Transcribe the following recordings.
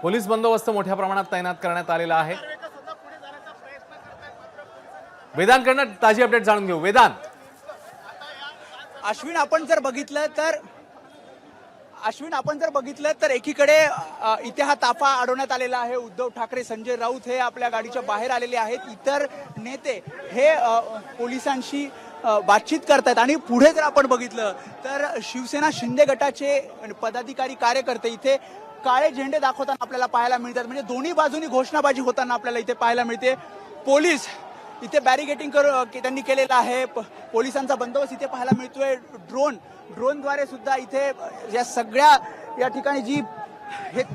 Police बंदोबस्त मोठ्या प्रमाणात तैनात करण्यात आलेला आहे। वेदांकडनं ताजी अपडेट जाणून घेऊ। वेदांत, अश्विन आपण जर बघितलं तर एकीकडे इथे हा ताफा अडवण्यात आलेला आहे। उद्धव ठाकरे, संजय राऊत हे आपल्या गाडीच्या बाहेर आलेले आहेत। इतर नेते हे पोलिसांशी बातचीत करतात आणि पुढे जर आपण बघितलं तर शिवसेना शिंदे गटाचे पदाधिकारी, कार्यकर्ते इथे काळे झेंडे दाखवताना आपल्याला पाहायला मिळतात। म्हणजे दोन्ही बाजूनी घोषणाबाजी होताना आपल्याला इथे पाहायला मिळते। पोलीस इथे बॅरिगेटिंग त्यांनी केलेलं आहे। पोलिसांचा बंदोबस्त इथे पाहायला मिळतोय। ड्रोनद्वारे सुद्धा इथे या सगळ्या या ठिकाणी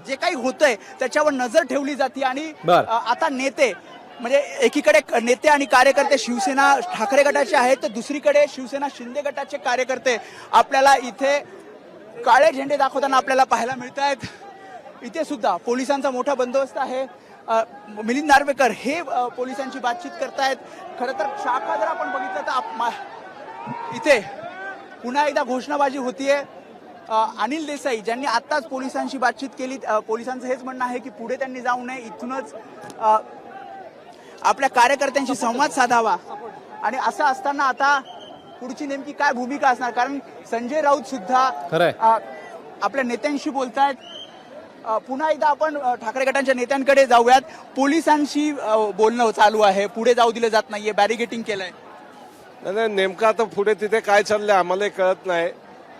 जे काही होतंय त्याच्यावर नजर ठेवली जाते। आणि आता नेते म्हणजे एकीकडे नेते आणि कार्यकर्ते शिवसेना ठाकरे गटाचे आहेत, तर दुसरीकडे शिवसेना शिंदे गटाचे कार्यकर्ते आपल्याला इथे काळे झेंडे दाखवताना आपल्याला पाहायला मिळत आहेत। इथे सुद्धा पोलिसांचा मोठा बंदोबस्त आहे। मिलिंद नार्वेकर हे पोलिसांची बातचीत करतायत। खरं तर शाखा जर आपण बघितलं तर इथे पुन्हा एकदा घोषणाबाजी होतीये। अनिल देसाई ज्यांनी आताच पोलिसांशी बातचीत केली, पोलिसांचं हेच म्हणणं आहे की पुढे त्यांनी जाऊ नये, इथूनच आपल्या कार्यकर्त्यांशी संवाद साधावा। आणि असं असताना आता पुढची नेमकी काय भूमिका असणार, कारण संजय राऊत सुद्धा आपल्या नेत्यांशी बोलतायत। पुन्हा एकदा आपण ठाकरे गटांच्या नेत्यांकडे जाऊयात। पोलिसांशी बोलणं चालू आहे, पुढे जाऊ दिलं जात नाहीये, बॅरिगेटिंग केलंय। नाही, नेमकं आता पुढे तिथे काय चाललंय आम्हालाही कळत नाही,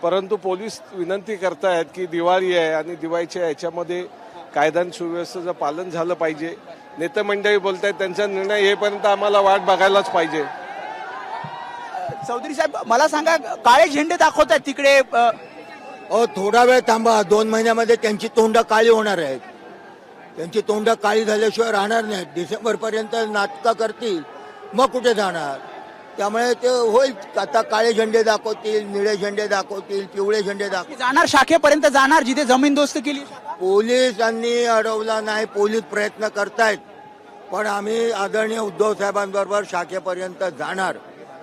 परंतु पोलीस विनंती करतायत की दिवाळी आहे आणि दिवाळीच्या याच्यामध्ये कायदा आणि सुव्यवस्थेचं पालन झालं पाहिजे। नेते मंडळी बोलतायत, त्यांचा निर्णय येईपर्यंत आम्हाला वाट बघायलाच पाहिजे। चौधरी साहेब, मला सांगा, काळे झेंडे दाखवतात तिकडे, थोडा वेळ थांबा। 2 महिन्यामध्ये त्यांची तोंड काळी होणार आहेत। त्यांची तोंड काळी झाल्याशिवाय राहणार नाहीत। डिसेंबर पर्यंत नाटकं करतील, मग कुठे जाणार? त्यामुळे ते होईल, आता काळे झेंडे दाखवतील, निळे झेंडे दाखवतील, पिवळे झेंडे दाखवतील। जाणार शाखेपर्यंत जाणार जिथे जमीनदोस्त केली। पोलिसांनी अडवला नाही, पोलीस प्रयत्न करतायत, पण आम्ही आदरणीय उद्धव साहेबांबरोबर शाखेपर्यंत जाणार।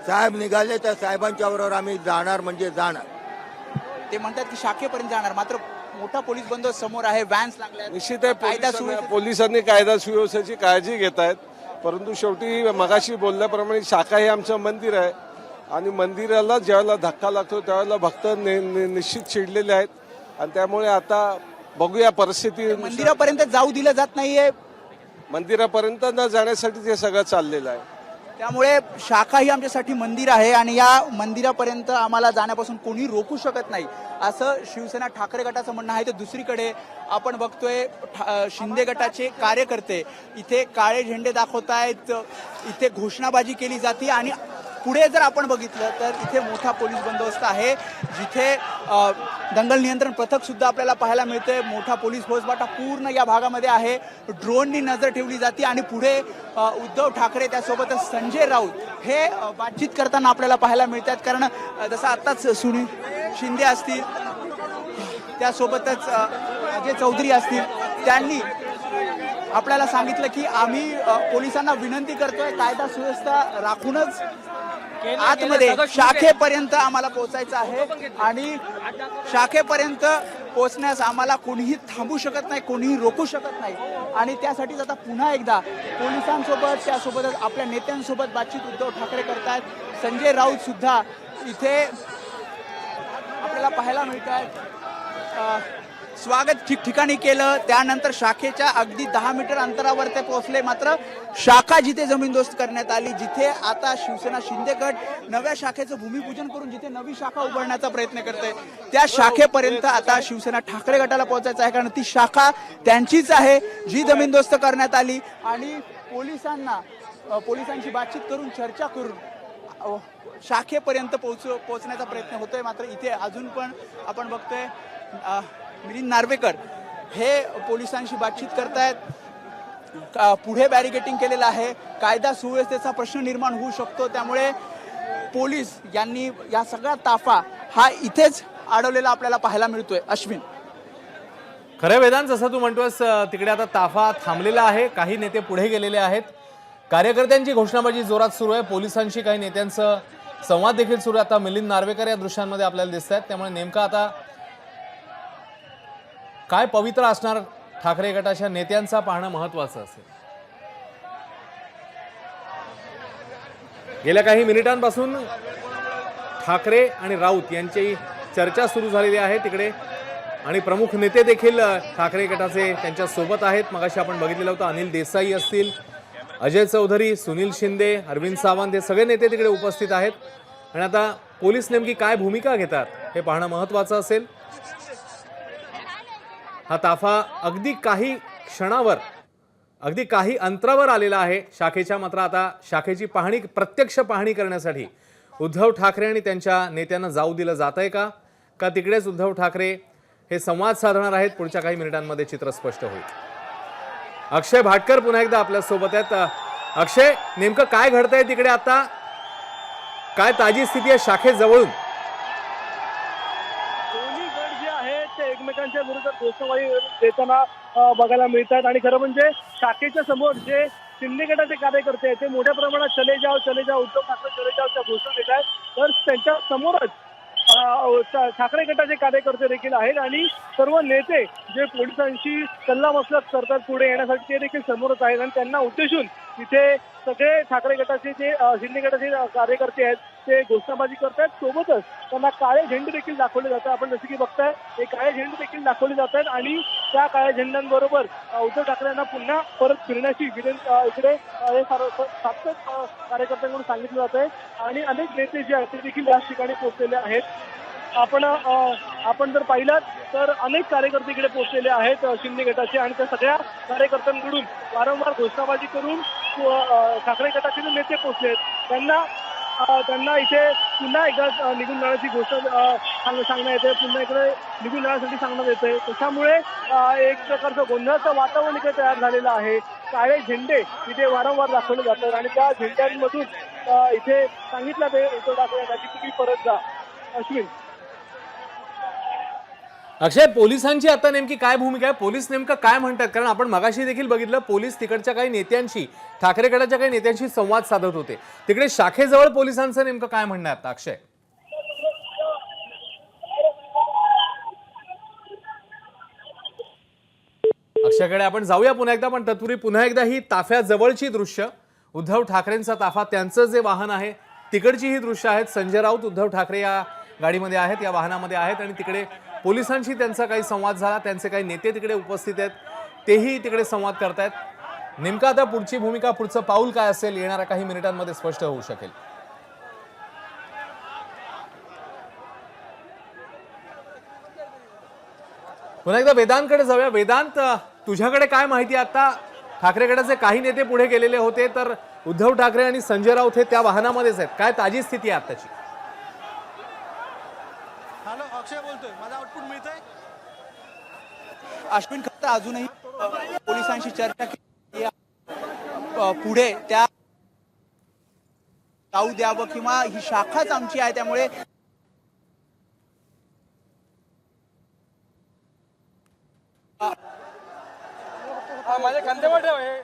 साहेब निघाले तर साहेबांच्या बरोबर आम्ही जाणार म्हणजे जाणार। ते म्हणतात की शाखेपर्यंत जाणार, मात्र मोठा पोलीस बंदोबस्त समोर आहे, व्हॅन्स लागल्या। निश्चित आहे, पोलिसांनी कायदा सुव्यवस्थेची काळजी घेत आहेत, परंतु शेवटी मगाशी बोलल्याप्रमाणे शाखा हे आमचं मंदिर आहे आणि मंदिराला ज्यावेळेला धक्का लागतो त्यावेळेला भक्त निश्चित चिडलेले आहेत आणि त्यामुळे आता बघूया परिस्थिती। मंदिरापर्यंत जाऊ दिलं जात नाहीये, मंदिरापर्यंत न जाण्यासाठी ते सगळं चाललेलं आहे। त्यामुळे शाखा ही आमच्यासाठी मंदिर आहे आणि या मंदिरापर्यंत आम्हाला जाण्यापासून कोणी रोखू शकत नाही, असं शिवसेना ठाकरे गटाचं म्हणणं आहे। तर दुसरीकडे आपण बघतोय शिंदे गटाचे कार्यकर्ते इथे काळे झेंडे दाखवतायत, इथे घोषणाबाजी केली जाते आणि पुढे जर आपण बघितलं तर इथे मोठा पोलीस बंदोबस्त आहे, जिथे दंगल नियंत्रण पथक सुद्धा आपल्याला पाहायला मिळते। मोठा पोलीस फौजफाटा पूर्ण या भागामध्ये आहे। ड्रोननी नजर ठेवली जाते आणि पुढे उद्धव ठाकरे त्यासोबतच संजय राऊत हे बातचीत करताना आपल्याला पाहायला मिळतात। कारण जसं आताच सुनील शिंदे असतील, त्यासोबतच अजय चौधरी असतील, त्यांनी आपल्याला सांगितलं की आम्ही पोलिसांना विनंती करतोय कायदा सुव्यवस्था राखूनच आतमध्ये शाखेपर्यंत आम्हाला पोहोचायचं आहे आणि शाखेपर्यंत पोहोचण्यास आम्हाला कोणीही थांबू शकत नाही, कोणीही रोखू शकत नाही। आणि त्यासाठीच आता पुन्हा एकदा पोलिसांसोबत त्यासोबतच आपल्या नेत्यांसोबत बातचीत उद्धव ठाकरे करतायत। संजय राऊत सुद्धा इथे आपल्याला पाहायला मिळत आहेत। स्वागत ठिकठिकाणी केलं, त्यानंतर शाखेच्या अगदी 10 मीटर अंतरावर ते पोहोचले। मात्र शाखा जिथे जमीनदोस्त करण्यात आली, जिथे आता शिवसेना शिंदे गट नव्या शाखेचं भूमिपूजन करून जिथे नवी शाखा उभारण्याचा प्रयत्न करते, त्या शाखेपर्यंत आता शिवसेना ठाकरे गटाला पोहोचायचं आहे, कारण ती शाखा त्यांचीच आहे जी जमीनदोस्त करण्यात आली। आणि पोलिसांची बातचीत करून, चर्चा करून शाखेपर्यंत पोहोचण्याचा प्रयत्न होतोय। मात्र इथे अजून पण आपण बघतोय मिलिंद नार्वेकर हे पोलिसांशी बातचीत करतायत। पुढे बॅरिगेटिंग केलेलं आहे, कायदा सुव्यवस्थेचा प्रश्न निर्माण होऊ शकतो, त्यामुळे पोलीस यांनी या सगळा ताफा हा इथेच अडवलेला आपल्याला पाहायला मिळतोय। अश्विन, खरं वेदांत, जसं तू म्हणतोस तिकडे आता ताफा थांबलेला आहे, काही नेते पुढे गेलेले आहेत, कार्यकर्त्यांची घोषणाबाजी जोरात सुरू आहे, पोलिसांशी काही नेत्यांचं संवाद देखील सुरू आहे। आता मिलिंद नार्वेकर या दृश्यांमध्ये आपल्याला दिसत आहेत, त्यामुळे नेमका आता काय पवित्र असणार ठाकरे गटाच्या नेत्यांचा पाहणं महत्वाचं असेल। गेल्या काही मिनिटांपासून ठाकरे आणि राऊत यांची चर्चा सुरू झालेली आहे तिकडे, आणि प्रमुख नेते देखील ठाकरे गटाचे त्यांच्या सोबत आहेत। मगाशी आपण बघितलेलं होतं अनिल देसाई असतील, अजय चौधरी, सुनील शिंदे, अरविंद सावंत हे सगळे नेते तिकडे उपस्थित आहेत। आणि आता पोलीस नेमकी काय भूमिका घेतात हे पाहणं महत्त्वाचं असेल। हा ताफा अगदी काही क्षणावर, अगदी काही अंतरावर आलेला आहे शाखेच्या। मात्र आता शाखेची पाहणी, प्रत्यक्ष पाहणी करण्यासाठी उद्धव ठाकरे आणि त्यांच्या नेत्यांना जाऊ दिलं जातंय का तिकडेच उद्धव ठाकरे हे संवाद साधणार आहेत? पुढच्या काही मिनिटांमध्ये चित्र स्पष्ट होईल। अक्षय भाटकर पुन्हा एकदा आपल्या सोबत आहेत। अक्षय, नेमकं काय घडतंय तिकडे आता? काय ताजी स्थिती आहे शाखेजवळून? दोन्ही गट जे आहेत ते एकमेकांच्या विरोधात घोषणाबाजी देताना बघायला मिळतात। आणि खरं म्हणजे शाखेच्या समोर जे शिंदे गटाचे कार्यकर्ते आहेत ते मोठ्या प्रमाणात चले जाओ उद्धव ठाकरे चले जाओच्या घोषणा देत आहेत, तर त्यांच्या समोरच ठाकरे गटाचे कार्यकर्ते देखील आहेत आणि सर्व नेते जे पोलिसांशी सल्लामसलत करतात पुढे येण्यासाठी ते देखील समोरच आहेत। आणि त्यांना उद्देशून इथे सगळे ठाकरे गटाचे जे शिंदे गटाचे कार्यकर्ते आहेत ते घोषणाबाजी करतात, सोबतच त्यांना काळे झेंडे देखील दाखवले जातात। आपण जसं की बघताय हे काळे झेंडे देखील दाखवले जातात आणि त्या काळ्या झेंड्यांबरोबर उद्धव ठाकरे यांना पुन्हा परत फिरण्याची इकडे हे सातत्य कार्यकर्त्यांकडून सांगितलं जात आहे। आणि अनेक नेते जे आहेत ते देखील याच ठिकाणी पोहोचलेले आहेत। आपण जर पाहिलं तर अनेक कार्यकर्ते इकडे पोहोचलेले आहेत शिंदे गटाचे, आणि त्या सगळ्या कार्यकर्त्यांकडून वारंवार घोषणाबाजी करून ठाकरे गटाचे जे नेते पोहोचले त्यांना इथे पुन्हा एकदा निघून जाण्याची घोषणा सांगण्यात येते, पुन्हा इकडे निघून जाण्यासाठी सांगण्यात येते। त्याच्यामुळे एक प्रकारचं गोंधळाचं वातावरण इकडे तयार झालेलं आहे। काळे झेंडे इथे वारंवार दाखवले जातात आणि त्या झेंड्यांमधून इथे सांगितलं ते उद्धव ठाकरे यांना की तुम्ही परत जा। अश्विन, अक्षय, पोलिसांची आता नेमकी काय भूमिका आहे? पोलीस नेमकं काय म्हणतात? कारण आपण मगाशी देखील बघितलं पोलीस तिकडच्या काही नेत्यांशी, ठाकरे गटाच्या काही नेत्यांशी संवाद साधत होते। तिकडे शाखेजवळ पोलिसांचं नेमकं काय म्हणणं आहे आता? अक्षय, अक्षयकडे आपण जाऊया पुन्हा एकदा, पण तत्पूर्वी पुन्हा एकदा ही ताफ्याजवळची दृश्य, उद्धव ठाकरेंचा ताफा, त्यांचं जे वाहन आहे तिकडची ही दृश्य आहेत। संजय राऊत, उद्धव ठाकरे या गाडीमध्ये आहेत, या वाहनामध्ये आहेत, आणि तिकडे पोलिसांशी त्यांचा काही संवाद झाला। त्यांचे काही नेते तिकडे उपस्थित आहेत, तेही तिकडे संवाद करतायत। नेमका आता पुढची भूमिका, पुढचं पाऊल काय असेल येणाऱ्या काही मिनिटांमध्ये स्पष्ट होऊ शकेल। पुन्हा एकदा वेदांतकडे जाऊया। वेदांत, तुझ्याकडे काय माहिती आता? ठाकरे गटाचे काही नेते पुढे गेलेले होते, तर उद्धव ठाकरे आणि संजय राऊत हे त्या वाहनामध्येच आहेत। काय ताजी स्थिती आहे आताची? हॅलो, अक्षय बोलतोय, माझा आउटपुट मिळतंय? अश्विन, खरं तर अजूनही पोलिसांशी चर्चा केली पुढे त्या जाऊ द्यावं किंवा ही शाखाच आमची आहे त्यामुळे माझ्या खांद्यावर ठेव हे।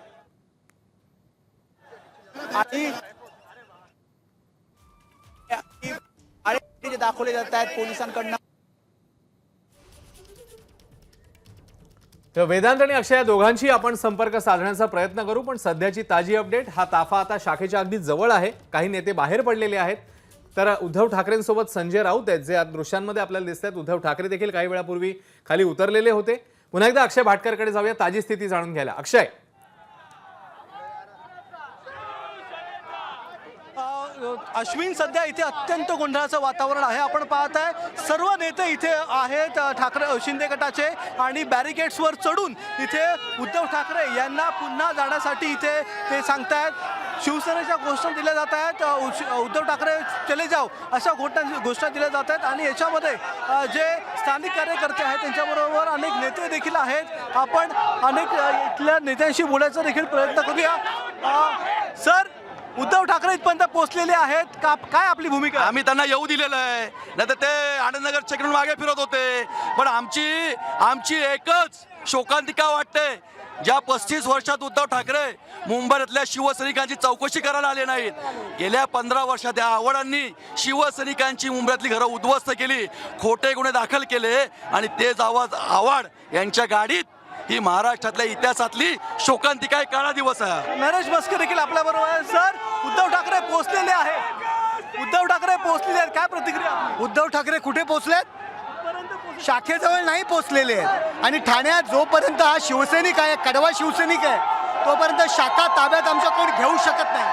आणि जे दाखवले जात आहेत पोलिसांकडनं। तर वेदांत आणि अक्षय या दोघांशी आपण संपर्क साधण्याचा प्रयत्न करू, पण सध्याची ताजी अपडेट, हा ताफा आता शाखेच्या अगदी जवळ आहे। काही नेते बाहेर पडलेले आहेत, तर उद्धव ठाकरेंसोबत संजय राऊत आहेत जे या दृश्यांमध्ये आपल्याला दिसत आहेत। उद्धव ठाकरे देखील काही वेळापूर्वी खाली उतरलेले होते। पुन्हा एकदा अक्षय भाटकरकडे जाऊया ताजी स्थिती जाणून घ्यायला। अक्षय, अश्विन, सध्या इथे अत्यंत गोंधळाचं वातावरण आहे। आपण पाहताय सर्व नेते इथे आहेत ठाकरे शिंदे गटाचे, आणि बॅरिकेड्सवर चढून इथे उद्धव ठाकरे यांना पुन्हा जाण्यासाठी इथे ते सांगतायत। शिवसेनेच्या घोषणा दिल्या जात आहेत, उद्धव ठाकरे चले जाओ अशा घोषणा दिल्या जात आहेत। आणि याच्यामध्ये जे स्थानिक कार्यकर्ते आहेत त्यांच्याबरोबर अनेक नेते देखील आहेत। आपण अनेक इथल्या नेत्यांशी बोलायचा देखील प्रयत्न करूया। सर, उद्धव ठाकरे इथपर्यंत पोहोचलेले आहेत, काय आपली भूमिका? आम्ही त्यांना येऊ दिलेलं आहे, नाही तर ते आनंदनगर चक्रून मागे फिरत होते। पण आमची एकच शोकांतिका वाटते ज्या 35 वर्षात उद्धव ठाकरे मुंबईतल्या शिवसैनिकांची चौकशी करायला आले नाहीत, गेल्या 15 वर्षात या आव्हाडांनी शिवसैनिकांची मुंबईतली घरं उद्ध्वस्त केली, खोटे गुन्हे दाखल केले आणि तेच आव्हाड यांच्या गाडीत ही महाराष्ट्रातल्या इतिहासातली शोकांतिका एक काळा दिवस आहे. नरेश मस्के देखील आपल्या बरोबर आहे. सर, उद्धव ठाकरे पोहोचलेले आहेत. उद्धव ठाकरे पोहोचलेले आहेत, काय प्रतिक्रिया? उद्धव ठाकरे कुठे पोहोचलेत? शाखेजवळ नाही पोहोचलेले आहेत. आणि ठाण्यात जोपर्यंत हा शिवसैनिक आहे, कडवा शिवसैनिक आहे, तोपर्यंत शाखा ताब्यात आमच्या कोण घेऊ शकत नाही.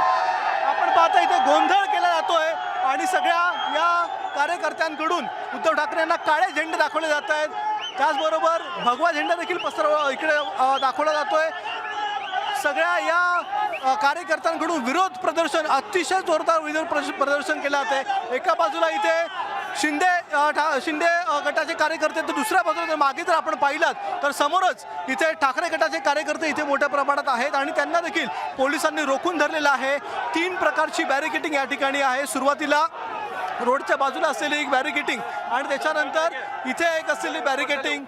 आपण पाहता इथे गोंधळ केला जातोय आणि सगळ्या या कार्यकर्त्यांकडून उद्धव ठाकरे यांना काळे झेंडे दाखवले जात आहेत. त्याचबरोबर भगवा झेंडा देखील इकडे दाखवला जातोय. सगळ्या या कार्यकर्त्यांकडून विरोध प्रदर्शन, अतिशय जोरदार विरोध प्रदर्शन केलं जाते. एका बाजूला इथे शिंदे गटाचे कार्यकर्ते, तर दुसऱ्या बाजूला जर मागे जर आपण पाहिलात तर समोरच इथे ठाकरे गटाचे कार्यकर्ते इथे मोठ्या प्रमाणात आहेत आणि त्यांना देखील पोलिसांनी रोखून धरलेलं आहे. 3 प्रकारची बॅरिकेटिंग या ठिकाणी आहे. सुरुवातीला रोडच्या बाजूला असलेली एक बॅरिकेटिंग आणि त्याच्यानंतर इथे एक असलेली बॅरिकेटिंग,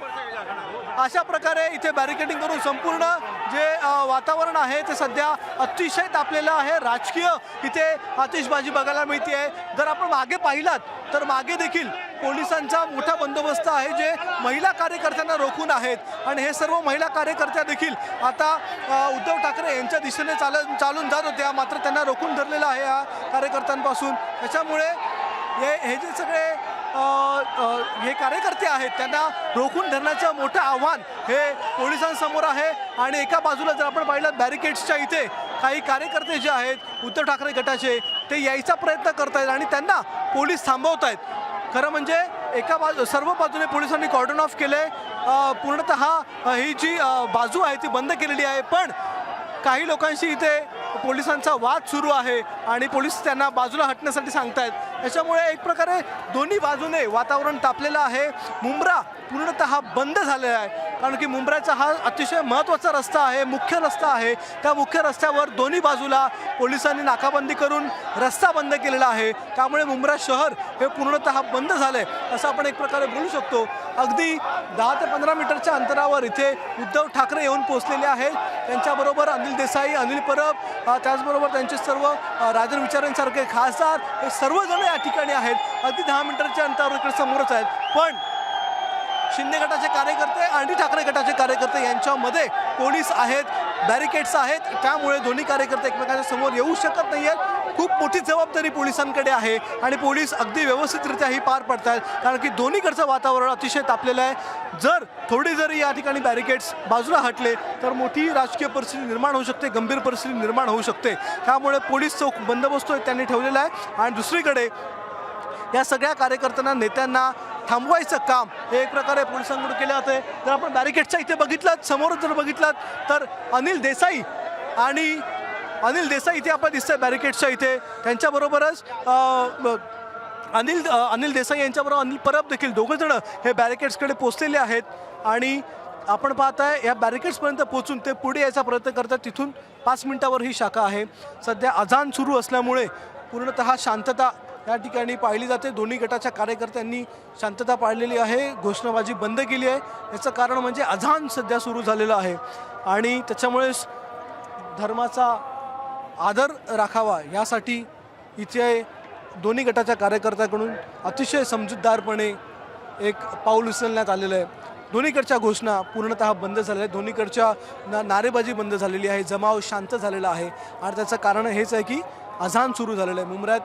अशा प्रकारे इथे बॅरिकेडिंग करून संपूर्ण जे वातावरण आहे ते सध्या अतिशय तापलेलं आहे. राजकीय इथे आतिषबाजी बघायला मिळते आहे. जर आपण मागे पाहिलात तर मागे देखील पोलिसांचा मोठा बंदोबस्त आहे जे महिला कार्यकर्त्यांना रोखून आहेत आणि हे सर्व महिला कार्यकर्त्या देखील आता उद्धव ठाकरे यांच्या दिशेने चालून जात होत्या, मात्र त्यांना रोखून धरलेलं आहे या कार्यकर्त्यांपासून. त्याच्यामुळे हे जे सगळे हे कार्यकर्ते आहेत त्यांना रोखून धरण्याचं मोठं आव्हान हे पोलिसांसमोर आहे. आणि एका बाजूला जर आपण पाहिलं बॅरिकेड्सच्या इथे काही कार्यकर्ते जे आहेत उद्धव ठाकरे गटाचे ते यायचा प्रयत्न करत आहेत आणि त्यांना पोलीस थांबवत आहेत. खरं म्हणजे सर्व बाजूने पोलिसांनी कॉर्डन ऑफ केले. पूर्णतः ही जी बाजू आहे ती बंद केलेली आहे. पण काही लोकांशी इथे पोलिसांचा वाद सुरू आहे आणि पोलीस त्यांना बाजूला हटण्यासाठी सांगतायत. त्याच्यामुळे एक प्रकारे दोन्ही बाजूने वातावरण तापलेलं आहे. मुंब्रा पूर्णतः बंद झालेला आहे कारण की मुंब्र्याचा हा अतिशय महत्त्वाचा रस्ता आहे, मुख्य रस्ता आहे. त्या मुख्य रस्त्यावर दोन्ही बाजूला पोलिसांनी नाकाबंदी करून रस्ता बंद केलेला आहे. त्यामुळे मुंब्रा शहर हे पूर्णतः बंद झालं आहे असं आपण एक प्रकारे बोलू शकतो. अगदी 10 ते 15 मीटरच्या अंतरावर इथे उद्धव ठाकरे येऊन पोहोचलेले आहेत. त्यांच्याबरोबर अनिल देसाई, अनिल परब, त्याचबरोबर त्यांचे सर्व राजन विचारेंसारखे खासदार हे सर्वजण या ठिकाणी आहेत. अगदी 10 मीटरच्या अंतरावर इकडे समोरच आहेत. पण शिंदे गटाचे कार्यकर्ते आणि ठाकरे गटाचे कार्यकर्ते यांच्यामध्ये पोलीस आहेत, बॅरिकेड्स आहेत. त्यामुळे दोन्ही कार्यकर्ते एकमेकांच्या समोर येऊ शकत नाही आहेत. खूप मोठी जबाबदारी पोलिसांकडे आहे आणि पोलीस अगदी व्यवस्थितरित्या ही पार पडतात कारण की दोन्हीकडचं वातावरण अतिशय तापलेलं आहे. थोडी जरी या ठिकाणी बॅरिकेड्स बाजूला हटले तर मोठी राजकीय परिस्थिती निर्माण होऊ शकते, गंभीर परिस्थिती निर्माण होऊ शकते. त्यामुळे पोलीस चौक बंदोबस्त त्यांनी ठेवलेला आहे. आणि दुसरीकडे या सगळ्या कार्यकर्त्यांना, नेत्यांना थांबवायचं काम हे एक प्रकारे पोलिसांकडून केलं जातं. जर आपण बॅरिकेडच्या इथे बघितलं, समोर जर बघितलं तर अनिल देसाई इथे आपण दिसतंय बॅरिकेडच्या इथे. त्यांच्याबरोबरच अनिल देसाई यांच्याबरोबर अनिल परब देखील, दोघंजणं हे बॅरिकेड्सकडे पोचलेले आहेत. आणि आपण पाहताय या बॅरिकेड्सपर्यंत पोहोचून ते पुढे यायचा प्रयत्न करतात. तिथून 5 मिनिटावर ही शाखा आहे. सध्या अजान सुरू असल्यामुळे पूर्णतः शांतता या ठिकाणी पाळली जाते. दोन्ही गटाच्या कार्यकर्त्यांनी शांतता पाळलेली आहे, घोषणाबाजी बंद केली आहे. याचं कारण म्हणजे अजान सध्या सुरू झालेलं आहे आणि त्याच्यामुळेच धर्माचा आदर राखावा यासाठी इथे दोन्ही गटाच्या कार्यकर्त्यांकडून अतिशय समजूतदारपणे एक पाऊल उचलण्यात आलेलं आहे. दोन्हीकडच्या घोषणा पूर्णतः बंद झालेल्या आहेत. दोन्हीकडच्या नारेबाजी बंद झालेली आहे, जमाव शांत झालेला आहे आणि त्याचं कारण हेच आहे की अजान सुरू झालेलं आहे. मुंब्र्यात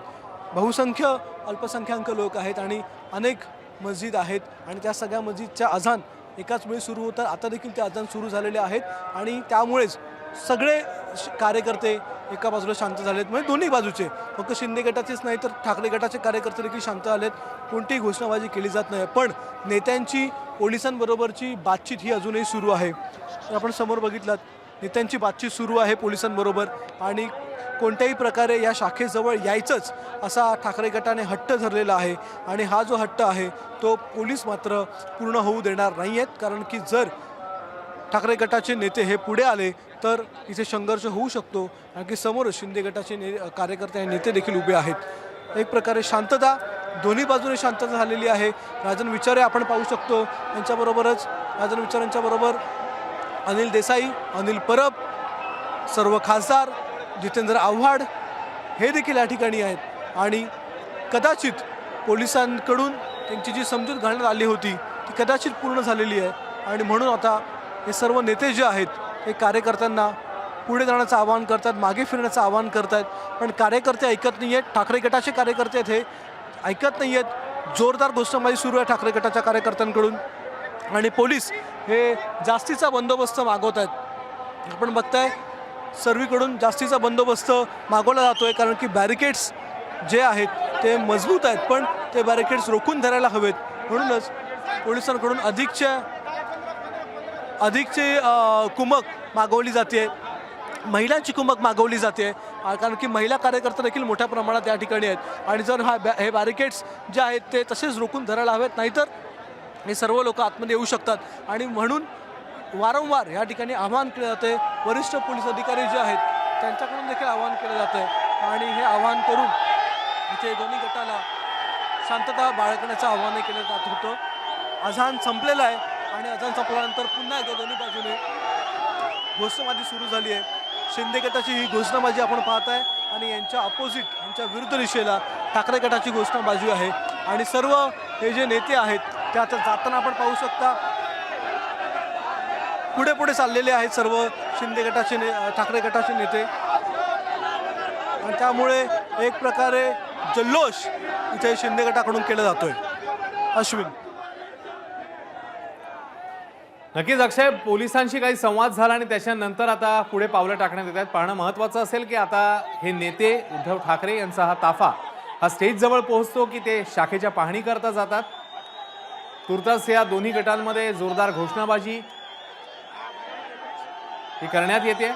बहुसंख्य अल्पसंख्याक लोक आहेत आणि अनेक मस्जिद आहेत आणि त्या सगळ्या मस्जिदच्या अजान एकाच वेळी सुरू होतात. आता देखील ते अजान सुरू झालेले आहेत आणि त्यामुळेच सगळे कार्यकर्ते एका बाजूला शांत झालेत. म्हणजे दोन्ही बाजूचे, फक्त शिंदे गटाचेच नाही तर ठाकरे गटाचे कार्यकर्ते देखील शांत झालेत. कोणतीही घोषणाबाजी केली जात नाही. पण नेत्यांची पोलिसांबरोबरची बातचीत ही अजूनही सुरू आहे. आपण समोर बघितलं नेत्यांची बातचीत सुरू आहे पोलिसांबरोबर आणि कोणत्याही प्रकारे या शाखेजवळ यायचंच असा ठाकरे गटाने हट्ट धरलेला आहे. आणि हा जो हट्ट आहे तो पोलीस मात्र पूर्ण होऊ देणार नाही आहेत. कारण की जर ठाकरे गटाचे नेते हे पुढे आले तर इथे संघर्ष होऊ शकतो. कारण की समोर शिंदे गटाचे कार्यकर्ते आणि नेते देखील उभे आहेत. एक प्रकारे शांतता, दोन्ही बाजूने शांतता झालेली आहे. राजन विचारे आपण पाहू शकतो. यांच्याबरोबरच राजन विचारांच्याबरोबर अनिल देसाई, अनिल परब, सर्व खासदार, जितेंद्र आव्हाड हे देखील या ठिकाणी आहेत आणि कदाचित पोलिसांकडून त्यांची जी समजूत घालण्यात आली होती ती कदाचित पूर्ण झालेली आहे आणि म्हणून आता हे सर्व नेते जे आहेत हे कार्यकर्त्यांना पुढे जाण्याचं आवाहन करतात, मागे फिरण्याचं आवाहन करतात, पण कार्यकर्ते ऐकत नाही आहेत. ठाकरे गटाचे कार्यकर्ते आहेत हे ऐकत नाही आहेत. जोरदार घोषणाबाजी सुरू आहे ठाकरे गटाच्या कार्यकर्त्यांकडून आणि पोलीस हे जास्तीचा बंदोबस्त मागवत आहेत. आपण बघताय सर्वीकडून जास्तीचा बंदोबस्त मागवला जातो आहे कारण की बॅरिकेड्स जे आहेत ते मजबूत आहेत पण ते बॅरिकेड्स रोखून धरायला हवेत. म्हणूनच पोलिसांकडून अधिकची कुमक मागवली जाते, महिलांची कुमक मागवली जाते कारण की महिला कार्यकर्ते देखील मोठ्या प्रमाणात या ठिकाणी आहेत आणि जर हे बॅरिकेड्स जे आहेत ते तसेच रोखून धरायला हवेत, नाहीतर हे सर्व लोक आतमध्ये येऊ शकतात. आणि म्हणून वारंवार या ठिकाणी आवाहन केलं जाते. वरिष्ठ पोलीस अधिकारी जे आहेत त्यांच्याकडून देखील आवाहन केलं जातं आहे आणि हे आवाहन करून इथे दोन्ही गटाला शांतता बाळगण्याचं आवाहन केलं जात होतं. अजान संपलेलं आहे आणि अजान संपल्यानंतर पुन्हा एकदा दोन्ही बाजूने घोषणाबाजी सुरू झाली आहे. शिंदे गटाची ही घोषणाबाजी आपण पाहत आहे आणि यांच्या अपोजिट, यांच्या विरुद्ध दिशेला ठाकरे गटाची घोषणाबाजी आहे आणि सर्व हे जे नेते आहेत ते आता जाताना आपण पाहू शकता पुढे पुढे चाललेले आहेत सर्व शिंदे गटाचे ठाकरे गटाचे नेते आणि त्यामुळे एक प्रकारे जल्लोष इथे शिंदे गटाकडून केला जातोय. अश्विन. नक्कीच अक्षय, पोलिसांशी काही संवाद झाला आणि त्याच्यानंतर आता पुढे पावलं टाकण्यात येत आहेत. पाहणं महत्त्वाचं असेल की आता हे नेते उद्धव ठाकरे यांचा हा ताफा हा स्टेजजवळ पोहोचतो की ते शाखेच्या पाहणी करता जातात. तुर्तास या दोन्ही गटांमध्ये जोरदार घोषणाबाजी ही करण्यात येते.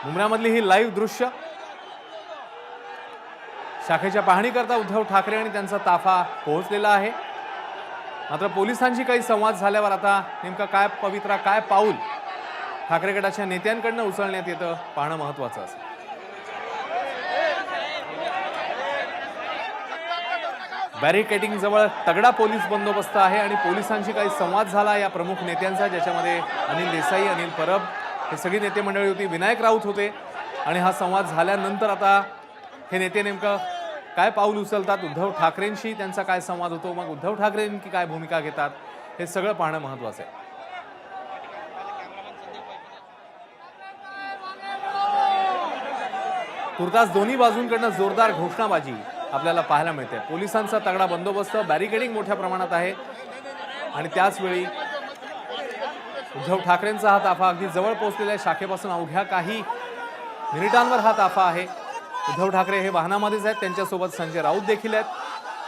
मुंबईमधली ही लाईव्ह दृश्य. शाखेच्या पाहणी करता उद्धव ठाकरे आणि त्यांचा ताफा पोहोचलेला आहे. मात्र पोलिसांशी काही संवाद झाल्यावर आता नेमका काय पवित्रा, काय पाऊल ठाकरे गटाच्या नेत्यांकडनं उचलण्यात येतं पाहणं महत्त्वाचं असेल. बॅरिकेडिंग जवळ तगडा पोलीस बंदोबस्त आहे आणि पोलिसांशी काही संवाद झाला या प्रमुख नेत्यांचा, ज्याच्यामध्ये अनिल देसाई, अनिल परब हे सगळी नेते मंडळी होती, विनायक राऊत होते आणि हा संवाद झाल्यानंतर आता हे नेते नेमकं काय पाऊल उचलतात, उद्धव ठाकरेंशी त्यांचा काय संवाद होतो, मग उद्धव ठाकरेंची काय भूमिका घेतात, हे सगळं पाहणं महत्त्वाचं आहे. तुर्तास दोन्ही बाजूंकडनं जोरदार घोषणाबाजी आपल्याला पाहायला मिळते. पोलिसांचा तगडा बंदोबस्त, बॅरिकेडिंग मोठ्या प्रमाणात आहे आणि त्याच वेळी उद्धव ठाकरेंचा हा ताफा अगदी जवळ पोहोचलेल्या शाखेपासून अवघ्या काही मिनिटांवर हा ताफा आहे. उद्धव ठाकरे हे वाहनामध्येच आहेत, त्यांच्यासोबत संजय राऊत देखील आहेत.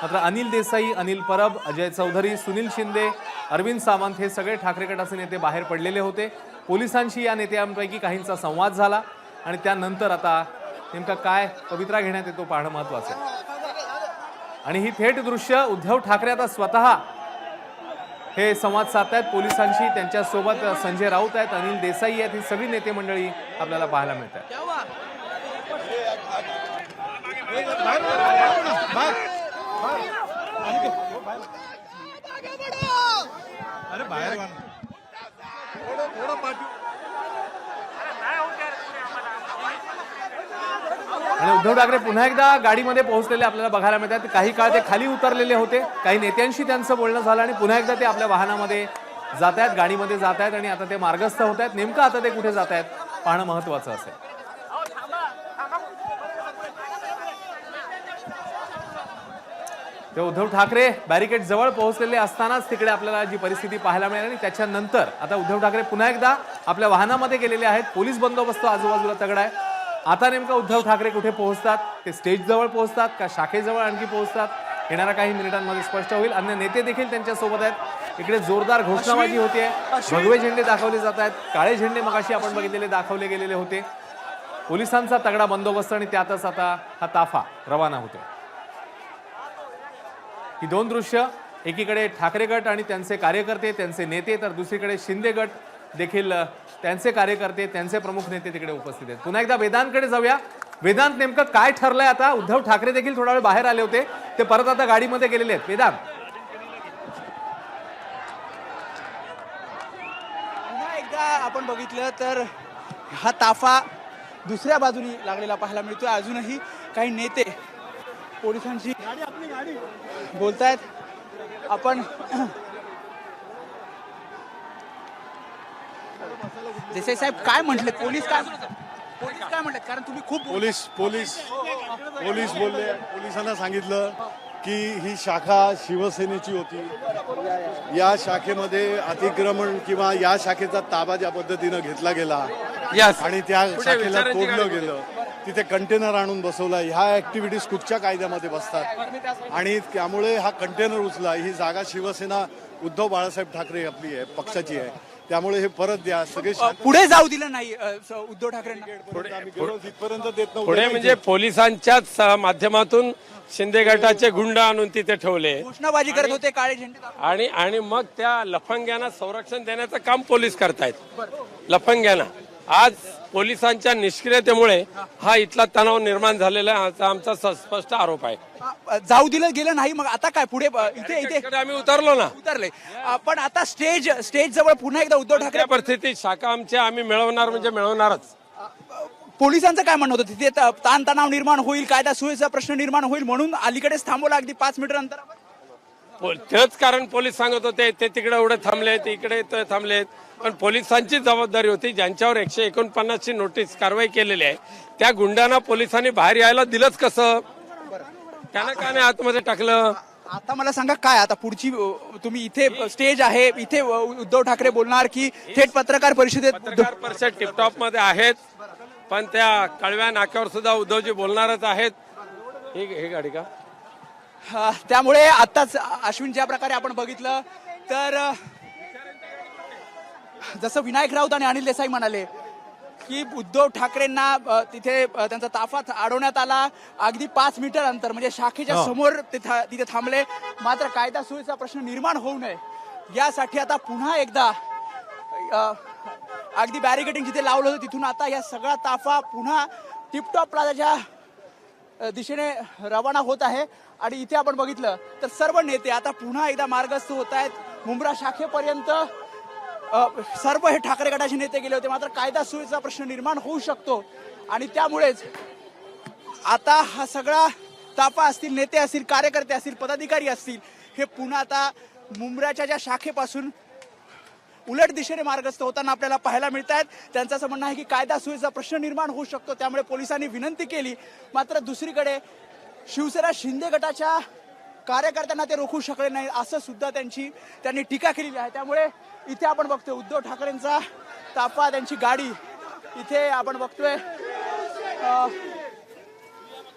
मात्र अनिल देसाई, अनिल परब, अजय चौधरी, सुनील शिंदे, अरविंद सावंत हे सगळे ठाकरे गटाचे नेते बाहेर पडलेले होते. पोलिसांशी या नेत्यांपैकी काहींचा संवाद झाला आणि त्यानंतर आता नेमका काय पवित्रा घेण्यात येतो पाहणं महत्त्वाचं आहे. आणि ही थेट दृश्य उद्धव ठाकरे आता स्वतः हे संवाद साधतायत पोलिसांशी. त्यांच्यासोबत संजय राऊत आहेत, अनिल देसाई आहेत, ही सगळी नेते मंडळी आपल्याला पाहायला मिळतात. आणि उद्धव ठाकरे पुन्हा एकदा गाडीमध्ये पोहोचलेले आपल्याला बघायला मिळतात. काही काळ ते खाली उतरलेले होते, काही नेत्यांशी त्यांचं बोलणं झालं आणि पुन्हा एकदा ते आपल्या वाहनामध्ये जात आहेत, गाडीमध्ये जात आहेत आणि आता ते मार्गस्थ होत आहेत. नेमकं आता ते कुठे जात आहेत पाहणं महत्त्वाचं असेल. ते उद्धव ठाकरे बॅरिकेड जवळ पोहोचलेले असतानाच तिकडे आपल्याला जी परिस्थिती पाहायला मिळाली आणि त्याच्यानंतर आता उद्धव ठाकरे पुन्हा एकदा आपल्या वाहनामध्ये गेलेले आहेत. पोलीस बंदोबस्त आजूबाजूला तगडा आहे. आता नेमका उद्धव ठाकरे कुठे पोहोचतात, ते स्टेज जवळ पोहोचतात का शाखेजवळ आणखी पोहोचतात, येणाऱ्या काही मिनिटांमध्ये स्पष्ट होईल. अन्य नेते देखील त्यांच्या सोबत आहेत. इकडे जोरदार घोषणाबाजी होते, भगवे झेंडे दाखवले जात आहेत, काळे झेंडे मगाशी आपण बघितलेले दाखवले गेलेले होते. पोलिसांचा तगडा बंदोबस्त आणि त्यातच आता हा ताफा रवाना होतो. ही दोन दृश्य, एकीकडे ठाकरे गट आणि त्यांचे कार्यकर्ते, त्यांचे नेते, तर दुसरीकडे शिंदे गट देखील त्यांचे कार्यकर्ते, त्यांचे प्रमुख नेते तिकडे उपस्थित आहेत. पुन्हा एकदा वेदांतकडे जाऊया. वेदांत, नेमकं काय ठरलंय आता? उद्धव ठाकरे देखील थोडा वेळ बाहेर आले होते, ते परत आता गाडीमध्ये गेलेले आहेत. वेदांत. एकदा आपण बघितलं तर हा ताफा दुसऱ्या बाजूनी लागलेला पाहायला मिळतोय. अजूनही काही नेते पोलिसांशी बोलतायत. आपण देसाई साहेब काय म्हटले, पोलीस काय म्हटले, कारण तुम्ही खूप पोलीस बोलले. पोलिसांना सांगितलं की ही शाखा शिवसेनेची होती. या शाखेमध्ये अतिक्रमण किंवा या शाखेचा ताबा ज्या पद्धतीनं घेतला गेला आणि त्या शाखेला तोडलं गेलं, तिथे कंटेनर आणून बसवला. ह्या ऍक्टिव्हिटीज कुठच्या कायद्यामध्ये बसतात आणि त्यामुळे हा कंटेनर उचला. ही जागा शिवसेना उद्धव बाळासाहेब ठाकरे आपली आहे, पक्षाची आहे. त्यामुळे हे परत द्या. सगळे पुढे जाऊ दिलं नाही उद्धव ठाकरेंना. तिथपर्यंत देत नव्हते. पुढे म्हणजे पोलिसांच्याच माध्यमातून शिंदे गटाचे गुंड आणून तिथे ठेवले घोषणाबाजी करत होते, काळे झेंडे आणि मग त्या लफंग्यांना संरक्षण देण्याचं काम पोलीस करतायत. लफंग्यांना आज पोलिसांच्या निष्क्रियतेमुळे हा इथला तणाव निर्माण झालेला आहे, हा आमचा स्पष्ट आरोप आहे. जाऊ दिलं गेलं नाही. मग आता काय पुढे? इथे आम्ही उतरलो ना. उतरले. पण आता स्टेज जवळ पुन्हा एकदा उद्धव ठाकरे. त्या परिस्थितीत शाखा आमच्या आम्ही मिळवणार म्हणजे मिळवणारच. पोलिसांचं काय म्हणणं होतं? तिथे ताणतणाव निर्माण होईल, कायदा सुव्यवस्थेचा प्रश्न निर्माण होईल म्हणून अलीकडेच थांबवलं अगदी 5 मीटर अंतरावर. तेच कारण पोलीस सांगत होते ते तिकडे एवढे थांबलेत, इकडे थांबलेत. पण पोलिसांची जबाबदारी होती. ज्यांच्यावर 149 ची नोटीस कारवाई केलेली आहे त्या गुंडांना पोलिसांनी बाहेर यायला दिलंच कसं? त्यानं का नाही आतमध्ये टाकलं? आता मला सांगा काय आता पुढची, तुम्ही इथे स्टेज आहे, इथे उद्धव ठाकरे बोलणार की थेट पत्रकार परिषदेत? पत्रकार परिषद टिपटॉप मध्ये आहेत, पण त्या कळव्या नाक्यावर सुद्धा उद्धवजी बोलणारच आहेत. ही गाडी का? त्यामुळे आताच अश्विन ज्या प्रकारे आपण बघितलं तर जसं विनायक राऊत आणि अनिल देसाई म्हणाले की उद्धव ठाकरेंना तिथे त्यांचा ताफा अडवण्यात आला. अगदी 5 मीटर अंतर म्हणजे शाखेच्या समोर तिथे थांबले. मात्र कायदा सुव्यवस्थेचा प्रश्न निर्माण होऊ नये यासाठी आता पुन्हा एकदा अगदी बॅरिकेडिंग जिथे लावलं होतं तिथून आता या सगळा ताफा पुन्हा टिपटॉप प्लाझाच्या दिशेने रवाना होत आहे. आणि इथे आपण बघितलं तर सर्व नेते आता पुन्हा एकदा मार्गस्थ होत आहेत. मुंब्रा शाखेपर्यंत सर्व हे ठाकरे गटाचे नेते गेले होते. मात्र कायदा सुव्यवस्थेचा प्रश्न निर्माण होऊ शकतो आणि त्यामुळेच आता हा सगळा ताफा असतील, नेते असतील, कार्यकर्ते असतील, पदाधिकारी असतील, हे पुन्हा आता मुंब्र्याच्या ज्या शाखेपासून उलट दिशेने मार्गस्थ होताना आपल्याला पाहायला मिळत आहेत. त्यांचं असं म्हणणं आहे की कायदा सुव्यवस्थेचा प्रश्न निर्माण होऊ शकतो, त्यामुळे पोलिसांनी विनंती केली. मात्र दुसरीकडे शिवसेना शिंदे गटाच्या कार्यकर्त्यांना ते रोखू शकले नाही असं सुद्धा त्यांनी टीका केलेली आहे. त्यामुळे इथे आपण बघतोय उद्धव ठाकरेंचा ताफा, त्यांची गाडी इथे आपण बघतोय.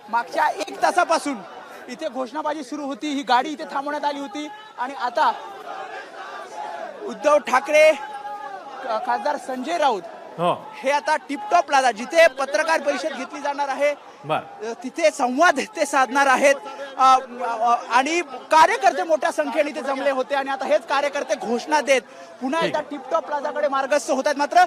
मागच्या 1 तासापासून इथे घोषणाबाजी सुरू होती. ही गाडी इथे थांबवण्यात आली होती आणि आता उद्धव ठाकरे, खासदार संजय राऊत हे आता टिपटॉप प्लाझा जिथे पत्रकार परिषद घेतली जाणार आहे तिथे संवाद ते साधणार आहेत. आणि कार्यकर्ते मोठ्या संख्येने इथे जमले होते आणि आता हेच कार्यकर्ते घोषणा देत पुन्हा एकदा टिपटॉप प्लाझाकडे मार्गस्थ होत आहेत. मात्र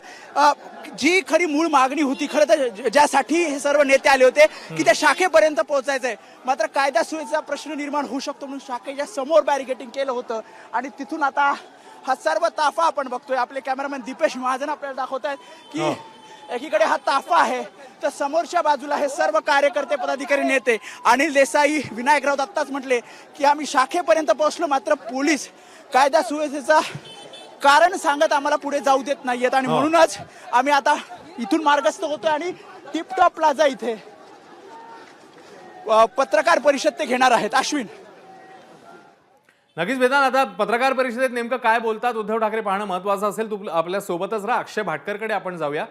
जी खरी मूळ मागणी होती, खरं तर ज्यासाठी हे सर्व नेते आले होते की त्या शाखेपर्यंत पोहोचायचंय, मात्र कायदा सुव्यवस्थेचा प्रश्न निर्माण होऊ शकतो म्हणून शाखेच्या समोर बॅरिकेडिंग केलं होतं आणि तिथून आता हा सर्व ताफा आपण बघतोय. आपले कॅमेरामॅन दीपेश महाजन आपल्याला दाखवत आहेत की एकीकडे हा ताफा आहे तर समोरच्या बाजूला हे सर्व कार्यकर्ते, पदाधिकारी, नेते. अनिल देसाई, विनायक राऊत आत्ताच म्हटले की आम्ही शाखेपर्यंत पोहोचलो मात्र पोलीस कायदा सुव्यवस्थेचा कारण सांगत आम्हाला पुढे जाऊ देत नाहीयेत आणि म्हणूनच आम्ही आता इथून मार्गस्थ होतोय आणि टिपटॉप प्लाझा इथे पत्रकार परिषद ते घेणार आहेत. अश्विन, नक्कीच वेदांत, आता पत्रकार परिषदेत नेमकं काय बोलतात उद्धव ठाकरे पाहणं महत्वाचं असेल. तू आपल्या सोबतच राहा. अक्षय भाटकरकडे आपण जाऊया.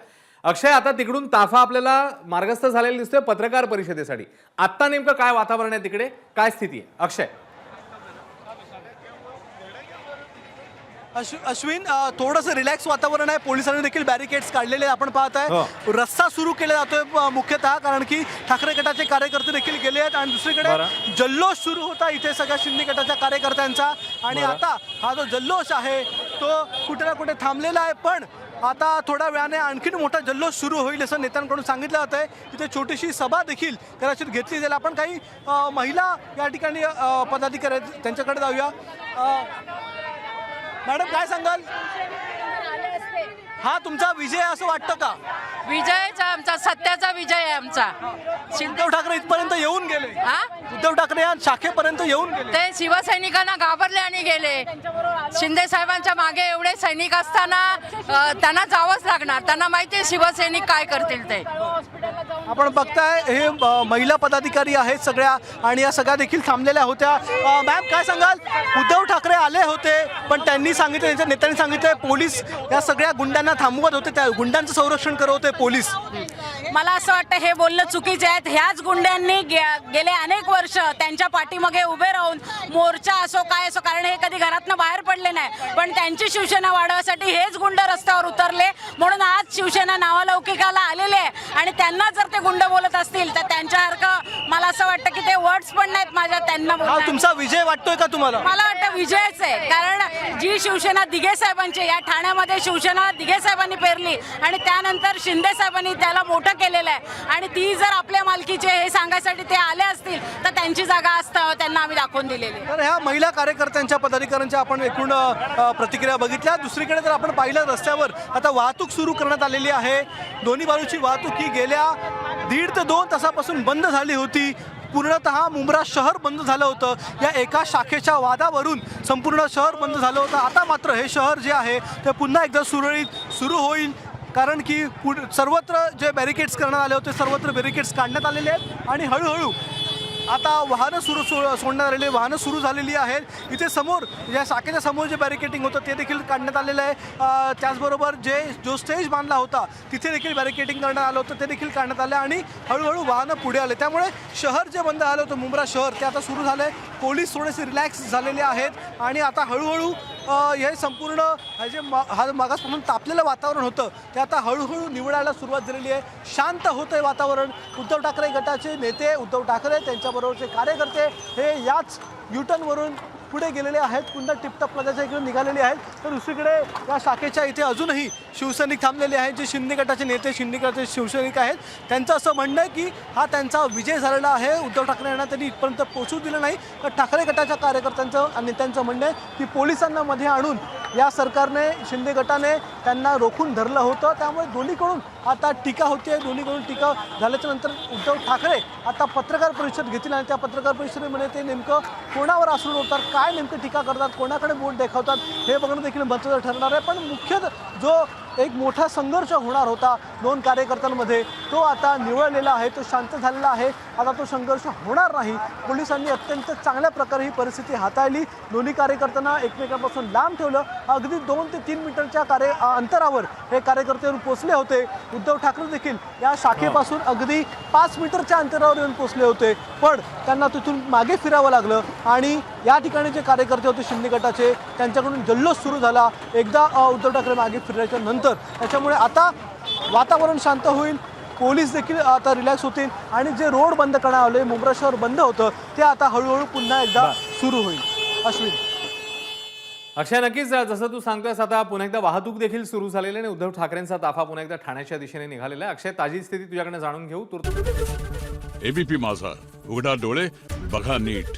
अक्षय, आता तिकडून ताफा आपल्याला मार्गस्थ झालेला दिसतोय पत्रकार परिषदेसाठी. आता नेमकं काय वातावरण आहे तिकडे, काय स्थिती आहे? अक्षय. अश्विन, थोडंसं रिलॅक्स वातावरण आहे. पोलिसांनी देखील बॅरिकेड्स काढलेले आपण पाहत आहे. रस्ता सुरू केला जातोय मुख्यतः कारण की ठाकरे गटाचे कार्यकर्ते देखील गेले आहेत आणि दुसरीकडे जल्लोष सुरू होता इथे सगळ्या शिंदे गटाच्या कार्यकर्त्यांचा. आणि आता हा जो जल्लोष आहे तो कुठे ना कुठे थांबलेला आहे, पण आता थोड्या वेळाने आणखीन मोठा जल्लोष सुरू होईल असं नेत्यांकडून सांगितलं जात आहे. इथे छोटीशी सभा देखील कदाचित घेतली जाईल. आपण काही महिला या ठिकाणी पदाधिकारी आहेत त्यांच्याकडे जाऊया. मॅडम, काय सांगाल? हा तुमचा विजय असं वाटतं का? विजयचा आमचा सत्याचा विजय आहे आमचा. उद्धव ठाकरे इथपर्यंत येऊन गेले, हा? उद्धव ठाकरे या शाखेपर्यंत येऊन गेले. ते शिवसैनिकांना घाबरले आणि गेले. शिंदे साहेबांच्या मागे एवढे सैनिक असताना त्यांना जावंच लागणार. त्यांना माहिती आहे शिवसैनिक काय करतील ते. आपण बघताय हे महिला पदाधिकारी आहेत सगळ्या, आणि या सगळ्या देखील थांबलेल्या होत्या. मॅम काय सांगाल, उद्धव ठाकरे आले होते पण त्यांनी सांगितलं, त्यांच्या नेत्यांनी सांगितलं पोलीस या सगळ्या गुंडांना थांबवत होते, त्या गुंडांचं संरक्षण करत होते पोलीस. मला असं वाटतं हे बोलणं चुकीचे आहेत. ह्याच गुंड्यांनी गेले अनेक वर्ष त्यांच्या पाठीमागे उभे राहून मोर्चा असो काय असो, कारण हे कधी घरातनं बाहेर पडले नाही, पण त्यांची शिवसेना वाढवण्यासाठी हेच गुंड रस्त्यावर उतरले. म्हणून आज शिवसेना नावालौकिकाला आलेले आहे. आणि त्यांना जर ते गुंड बोलत असतील तर त्यांच्यासारखं मला असं वाटतं की ते वर्ड्स पण नाहीत माझ्या त्यांना हा बोलण्यात. तुमचा विजय वाटतोय का तुम्हाला? मला वाटतं विजयच आहे. कारण जी शिवसेना दिघे साहेबांची, या ठाण्यामध्ये शिवसेना दिघे साहेबांनी पेरली आणि त्यानंतर शिंदे साहेबांनी त्याला मोठं केलेलं आहे. आणि ती जर आपल्या मालकीचे हे सांगायसाठी ते आले असतील तर त्यांची जागा असतं, त्यांना आम्ही दाखवून दिलेली आहे. तर ह्या महिला कार्यकर्त्यांच्या पदाधिकाऱ्यांच्या आपण एकूण प्रतिक्रिया बघितल्या. दुसरीकडे जर आपण पाहिलं, रस्त्यावर आता वाहतूक सुरू करण्यात आलेली आहे. दोन्ही बाजूची वाहतूक ही गेल्या 1.5 ते 2 तासापासून बंद झाली होती. पूर्णतः मुंब्रा शहर बंद झालं होतं. या एका शाखेच्या वादावरून संपूर्ण शहर बंद झालं होतं. आता मात्र हे शहर जे आहे ते पुन्हा एकदा सुरळीत सुरू होईल, कारण की सर्वत्र जे बॅरिकेड्स करण्यात आले होते सर्वत्र बॅरिकेड्स काढण्यात आलेले आहेत. आणि हळूहळू आता वाहनं सोडण्यात आलेली, वाहनं सुरू झालेली आहेत. इथे समोर या शाखेच्या समोर जे बॅरिकेडिंग होतं ते देखील काढण्यात आलेलं आहे. त्याचबरोबर जो स्टेज बांधला होता तिथे देखील बॅरिकेडिंग करण्यात आलं होतं, ते देखील काढण्यात आलं. आणि हळूहळू वाहनं पुढे आले. त्यामुळे शहर जे बंद झालं होतं मुंब्रा शहर, ते आता सुरू झालं आहे. पोलीस थोडेसे रिलॅक्स झालेले आहेत आणि आता हळूहळू हे संपूर्ण जे मागासपासून तापलेलं वातावरण होतं ते आता हळूहळू निवडायला सुरुवात झालेली आहे. शांत होतं आहे वातावरण. उद्धव ठाकरे गटाचे नेते, उद्धव ठाकरे त्यांच्याबरोबरचे कार्यकर्ते हे याच युटर्नवरून पुढे गेलेले आहेत, पुन्हा टिपटॉप प्लाझाच्या इकडे निघालेले आहेत. तर दुसरीकडे या शाखेच्या इथे अजूनही शिवसैनिक थांबलेले आहेत, जे शिंदे गटाचे नेते, शिंदे गटाचे शिवसैनिक आहेत. त्यांचं असं म्हणणं आहे की हा त्यांचा विजय झालेला आहे. उद्धव ठाकरे यांना त्यांनी इथपर्यंत पोहोचू दिलं नाही. तर ठाकरे गटाच्या कार्यकर्त्यांचं आणि नेत्यांचं म्हणणं आहे की पोलिसांना मध्ये आणून या सरकारने, शिंदे गटाने त्यांना रोखून धरलं होतं. त्यामुळे दोन्हीकडून आता टीका होते. दोन्हीकडून टीका झाल्याच्या नंतर उद्धव ठाकरे आता पत्रकार परिषद घेतील आणि त्या पत्रकार परिषदेमध्ये ते नेमकं कोणावर आसून होतात, काय नेमकं टीका करतात, कोणाकडे बोट दाखवतात हे बघणं देखील महत्त्वाचं ठरणार आहे. पण मुख्य जो एक मोठा संघर्ष होणार होता दोन कार्यकर्त्यांमध्ये, तो आता निवळलेला आहे, तो शांत झालेला आहे. आता तो संघर्ष होणार नाही. पोलिसांनी अत्यंत चांगल्या प्रकारे ही परिस्थिती हाताळली. दोन्ही कार्यकर्त्यांना एकमेकांपासून लांब ठेवलं. अगदी 2 ते 3 मीटरच्या अंतरावर हे कार्यकर्ते येऊन पोचले होते. उद्धव ठाकरे देखील या शाखेपासून अगदी 5 मीटरच्या अंतरावर येऊन पोचले होते, पण त्यांना तिथून मागे फिरावं लागलं. आणि या ठिकाणी जे कार्यकर्ते होते शिंदे गटाचे, त्यांच्याकडून जल्लोष सुरू झाला एकदा उद्धव ठाकरे मागे फिरल्याच्या नंतर. त्याच्यामुळे आता वातावरण शांत होईल. पोलीस देखील आता रिलॅक्स होतील आणि जे रोड बंद करण्यात आले, मुंब्रा शहर बंद होतं, ते आता हळूहळू पुन्हा एकदा सुरू होईल. अश्विन. अक्षय, नक्कीच जसं तू सांगतोयस आता पुन्हा एकदा वाहतूक देखील सुरू झालेली आहे आणि उद्धव ठाकरेंचा ताफा पुन्हा एकदा ठाण्याच्या दिशेने निघालेला आहे. अक्षय, ताजी स्थिती तुझ्याकडे जाणून घेऊ. एबीपी माझा, उघडा डोळे बघा नीट.